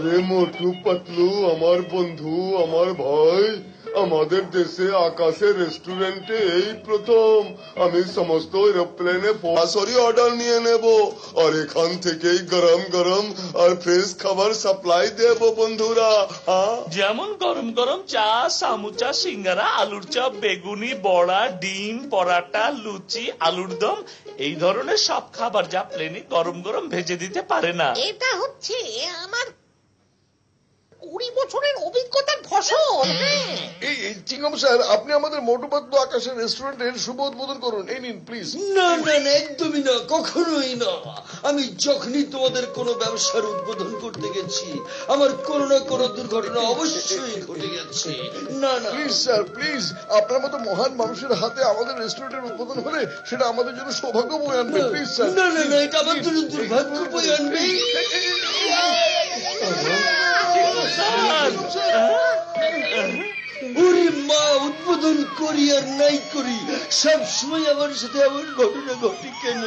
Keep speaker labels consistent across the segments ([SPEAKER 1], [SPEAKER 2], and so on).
[SPEAKER 1] আরে মোটু পাতলু আমার বন্ধু আমার ভাই, আমাদের দেশে আকাশে রেস্টুরেন্টে এই প্রথম আমি সমস্ত এরোপ্লেনে সরাসরি অর্ডার নিয়ে নেব আর এখান থেকেই গরম গরম আর ফ্রেশ খাবার সাপ্লাই দেব বন্ধুরা।
[SPEAKER 2] যেমন গরম গরম চা, সামুচা, সিঙ্গারা, আলুর চপ, বেগুনি, বড়া, ডিম, পরাটা, লুচি, আলুর দম, এই ধরনের সব খাবার যা প্লেনে গরম গরম ভেজে দিতে পারে না।
[SPEAKER 3] এটা হচ্ছে আমার 20 বছরের অভিজ্ঞতার ফসল।
[SPEAKER 4] এই চিংগাম স্যার, আপনি আমাদের মোটু পাতলু আকাশের রেস্টুরেন্টের শুভ উদ্বোধন করুন। এই নিন প্লিজ।
[SPEAKER 5] না না না, একদমই না, কখনোই না। আমি যখনই তোমাদের কোনো ব্যবসার উদ্বোধন করতে গেছি আমার কোনো না কোনো দুর্ঘটনা অবশ্যই ঘটে গেছে। না না
[SPEAKER 4] প্লিজ স্যার, প্লিজ, আপনার মতো মহান মানুষের হাতে আমাদের রেস্টুরেন্টের উদ্বোধন হলে সেটা আমাদের জন্য সৌভাগ্য বয়ে আনবে। Please sir.
[SPEAKER 5] না না না, এটা আমার জন্য দুর্ভাগ্য বয়ে আনবে। ওরে মা, উদ্বোধন করি আর নাই করি সব সময় আমার সাথে এমন ঘটনা ঘটে কেন?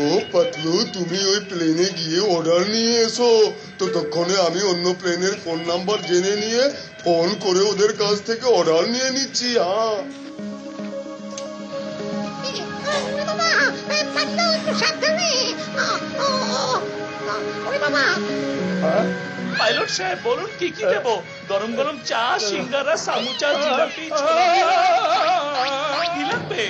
[SPEAKER 1] ও পাতলু, তুমি ওই প্লেনে গিয়ে অর্ডার নিয়ে এসো, ততক্ষণে আমি অন্য প্লেনের ফোন নাম্বার জেনে নিয়ে ফোন করে ওদের কাছ থেকে অর্ডার নিয়ে নিচ্ছি।
[SPEAKER 2] পাইলট সাহেব বলুন কি কি দেবো? গরম গরম চা, সিঙ্গারা, সামুচা, জিলাপি, কি লাগবে?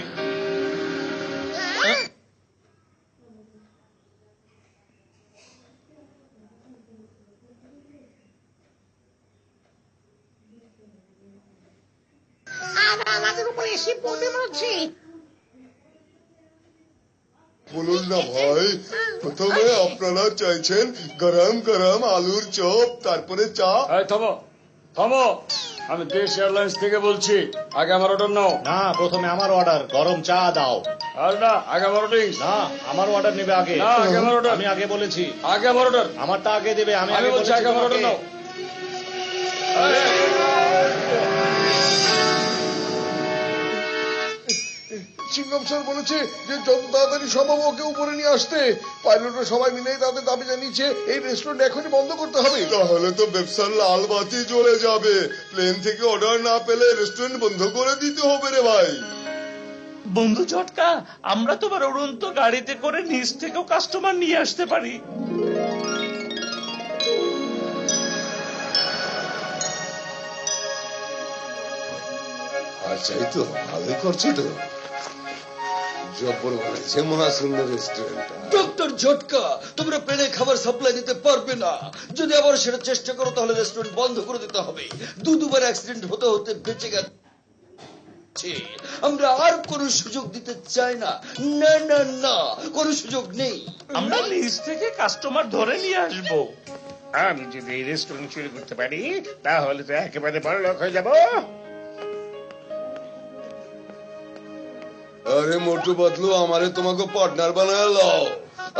[SPEAKER 3] আমাদের উপরে এসে পড়বে মনে হচ্ছে।
[SPEAKER 1] বলুন না ভাই, প্রথমে আপনারা চাইছেন গরম গরম আলুর চপ, তারপরে চা।
[SPEAKER 6] থামো থামো, আমি দেশ এয়ারলাইন্স থেকে বলছি, আগে আমার অর্ডার নাও।
[SPEAKER 7] না, প্রথমে আমার অর্ডার, গরম চা দাও।
[SPEAKER 6] আর না, আগে আমার অর্ডার।
[SPEAKER 7] না, আমার অর্ডার নেবে আগে।
[SPEAKER 6] না, আগে আমার অর্ডার।
[SPEAKER 7] আমি আগে বলেছি
[SPEAKER 6] আগে আমার অর্ডার।
[SPEAKER 7] আমারটা আগে দেবে। আমি
[SPEAKER 6] আগে বলছি আগে আমার অর্ডার নাও।
[SPEAKER 4] চিংগাম স্যার বলেছে যে যত তাড়াতাড়ি সম্ভব ওকে উপরে নিয়ে আসতে। পাইলটরা সবাই মিলে তাদের দাবি জানিয়েছে এই রেস্টুরেন্ট এখনই বন্ধ করতে হবে।
[SPEAKER 1] তাহলে তো ব্যবসার লাল বাতি জ্বলে যাবে। প্লেন থেকে অর্ডার না পেলে রেস্টুরেন্ট বন্ধ করে দিতে হবে রে ভাই।
[SPEAKER 2] বন্ধু ঝটকা, আমরা তোমার উড়ন্ত গাড়িতে করে নিচ থেকেও কাস্টমার নিয়ে আসতে পারি।
[SPEAKER 8] আচ্ছা, এই তো ভালোই করছে তো, জব্বর বানাইছে মহা সুন্দর রেস্টুরেন্ট।
[SPEAKER 5] ডক্টর ঝটকা, তোমরা প্লেনে খাবার সাপ্লাই দিতে পারবে না। যদি আবার সেটা চেষ্টা করো তাহলে রেস্টুরেন্ট বন্ধ করে দিতে হবে। দুবার অ্যাক্সিডেন্ট হতে হতে বেঁচে গেছে। আমরা আর কোনো সুযোগ দিতে চাই না। না না না, কোনো সুযোগ নেই।
[SPEAKER 2] আমরা নিচ থেকে কাস্টমার ধরে নিয়ে আসবো।
[SPEAKER 9] আমি যদি এই রেস্টুরেন্ট শুরু করতে পারি তাহলে তো একেবারে বড় লোক হয়ে যাব।
[SPEAKER 8] আরে মোটু পাতলু, আমারে তোমাকে পার্টনার বানায় লাও।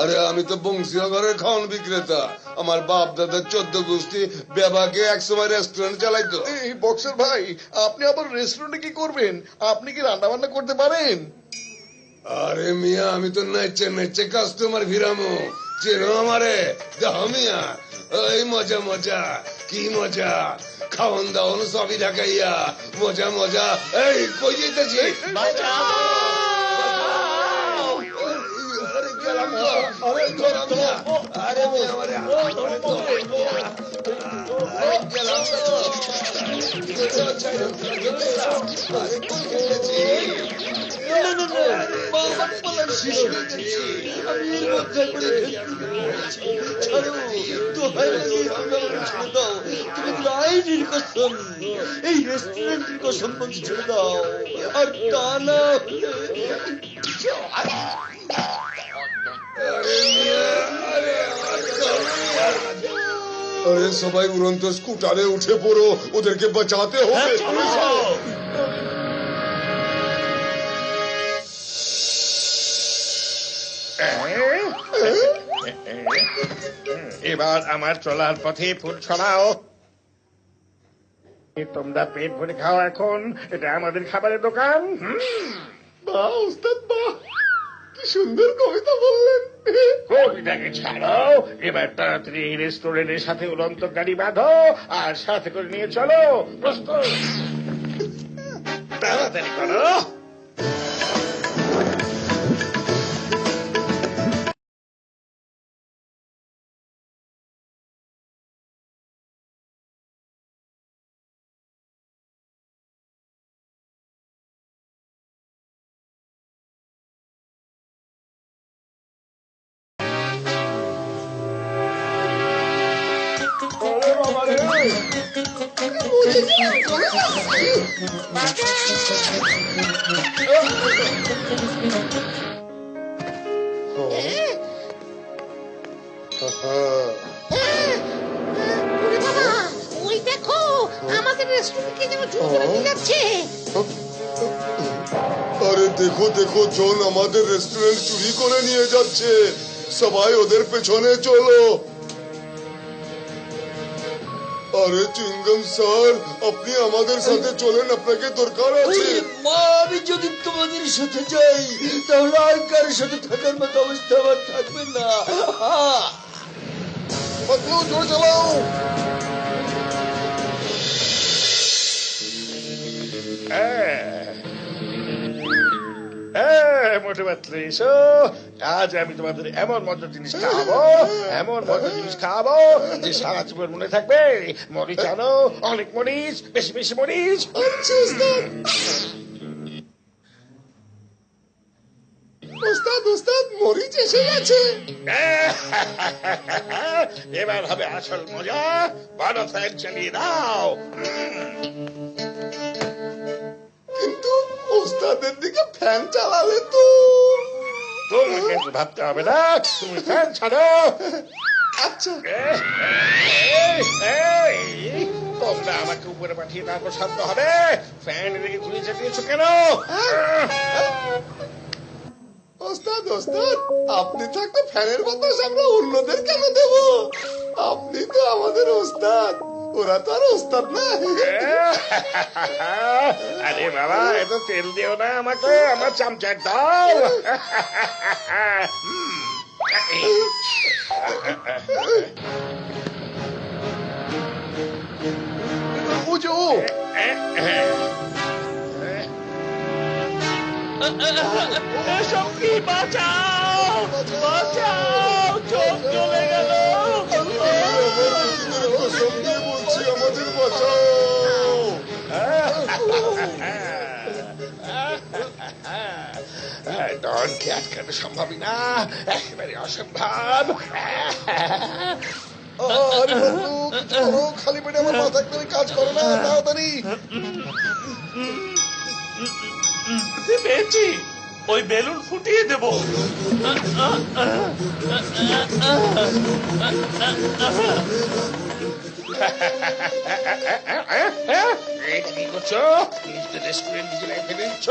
[SPEAKER 8] আরে আমি তো বংশীয় ঘরের খাওয়ান বিক্রেতা। আমার বাপ দাদা 14 গোষ্ঠী বেবাকে একসময় রেস্টুরেন্ট চালাইতো।
[SPEAKER 4] এই বক্সার ভাই, আপনি আবার রেস্টুরেন্টে কি করবেন? আপনি কি রান্না বান্না করতে পারেন?
[SPEAKER 8] আরে মিয়া, আমি তো নেচে নেচে কাস্টমার ভিড়ামো। চেনো আমারে? দেখো মিয়া, ওই মজা মজা, কি মজা, খাওয়ান দাওয়ান সবই ঢাকাইয়া মজা মজা। এই কই যেতেছি? আরে গেলাম তো। আরে ধরো মিয়া। আরে মিয়া, আমারে গেলাম তো। আরে কই যেতেছি?
[SPEAKER 5] না না না, বাবা পালার শেষ হয়ে গেছে। আমি এর মধ্যে করে ছাড়ো, দোহাই লাগে, ছেড়ে দাও। তুমি লাইনের কসম, এই রেস্টুরেন্টের কসম বলছি, ছেড়ে দাও। আর তা না
[SPEAKER 1] আরে সবাই উড়ন্ত স্কুটারে উঠে পড়ো, ওদেরকে বাঁচাতে হবে।
[SPEAKER 9] এবার আমার চলার পথে ফুল ছড়াও। তোমরা পেট ভরে খাও এখন, এটা আমাদের খাবারের দোকান।
[SPEAKER 1] বাহ ওস্তাদ বাহ, কি সুন্দর কবিতা বললেন।
[SPEAKER 9] কবিতাকে ছাড়ো, এবার তাড়াতাড়ি এই রেস্টুরেন্টের সাথে উড়ন্ত গাড়ি বাঁধো আর সাথে করে নিয়ে চলো। প্রস্তুত, তাড়াতাড়ি করো।
[SPEAKER 3] ওরে বাবা, ওই দেখো আমাদের রেস্টুরেন্টকে যেন চুরি করে নিয়ে যাচ্ছে।
[SPEAKER 1] আরে দেখো দেখো, জন আমাদের রেস্টুরেন্ট চুরি করে নিয়ে যাচ্ছে, সবাই ওদের পেছনে চলো। আরে চুইংগাম স্যার, আপনি আমাদের সাথে চলেন, আপনাকে দরকার আছে।
[SPEAKER 5] মা, আমি যদি তোমাদের সাথে যাই তাহলে আর কারোর সাথে থাকার মতো অবস্থা আমার থাকবে না।
[SPEAKER 4] পাতলু জোরে চালাও।
[SPEAKER 9] মোটে পাতলে এসো, আজ আমি তোমাদের এমন মজার জিনিস খাওয়াবো, এমন মজার জিনিস খাওয়াবো যে সারা জীবন মনে থাকবে। মরিচ আনো, অনেক মরিচ, বেশি বেশি মরিচ।
[SPEAKER 1] ওস্তাদ ওস্তাদ, মরিচ এসে গেছে।
[SPEAKER 9] এবার হবে আসল মজা, বড় ফ্যান চালিয়ে দাও।
[SPEAKER 1] কিন্তু ওস্তাদের দিকে ফ্যান চালালে তো।
[SPEAKER 9] তুমি কিন্তু ভাবতে হবে না, তুমি ফ্যান ছাড়ো।
[SPEAKER 1] আচ্ছা
[SPEAKER 9] তোমরা আমাকে উপরে পাঠিয়ে তারপর শান্ত হবে। ফ্যান এদিকে ঘুরিয়ে চালিয়েছো কেন?
[SPEAKER 1] ওস্তাদ ওস্তাদ, আপনি থাকতে ফ্যানের বাতাস আমরা অন্যদের কেন দেব? আপনি তো আমাদের ওস্তাদ, ওরা তো আর ওস্তাদ না।
[SPEAKER 9] আরে বাবা, এত তেল দিও না আমাকে, আমার চামচার দাও।
[SPEAKER 4] বুঝো
[SPEAKER 2] সঙ্গী বাঁচাও, বাঁচাও, চোখ চলে গেল।
[SPEAKER 1] কসম দিয়ে বলছি, আমাদের বাঁচাও।
[SPEAKER 9] ডনকে আটকানো সম্ভবই না, একেবারে অসম্ভব।
[SPEAKER 4] আরে পাতলু, কিছু করো, খালি পেটে আমার মাথা করে কাজ করো না, তাড়াতাড়ি।
[SPEAKER 2] পেয়েছি, ওই বেলুন ফুটিয়ে দেব।
[SPEAKER 9] কি করছো? নিজের রেস্টুরেন্ট নিজে রেখে দিচ্ছ।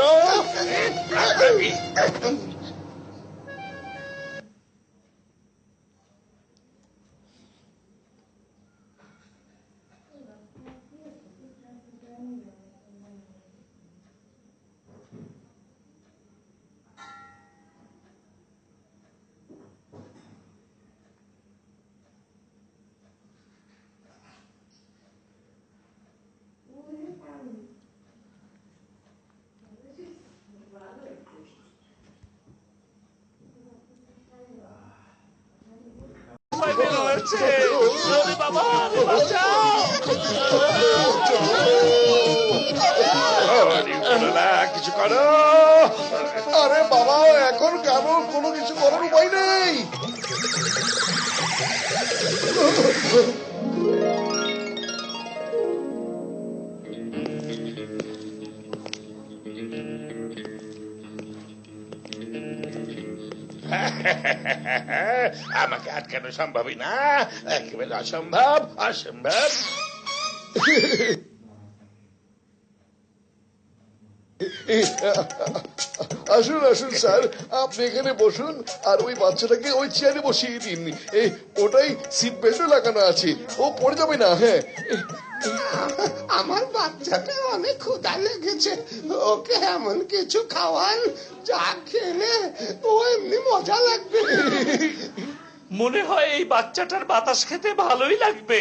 [SPEAKER 2] বাবা, বাঁচাও।
[SPEAKER 9] কিছু করো।
[SPEAKER 4] আরে বাবা, এখন কেন কোনো কিছু করার উপায় নেই।
[SPEAKER 9] আমাকে আটকানো সম্ভবই না, একেবারে অসম্ভব, অসম্ভব।
[SPEAKER 4] আসুন আসুন স্যার, আপনি এখানে বসুন আর ওই বাচ্চাটাকে ওই চেয়ারে বসিয়ে দিন। ওটাই সিট বেল্টও লাগানো আছে, ও পড়ে যাবে না। হ্যাঁ,
[SPEAKER 1] আমার
[SPEAKER 8] বাচ্চাটা অনেক ক্ষুধা লেগেছে, ওকে এমন কিছু খাওয়ান যা খেলে ও এমনি মজা লাগবে।
[SPEAKER 2] মনে হয় এই বাচ্চাটার বাতাস খেতে ভালোই লাগবে।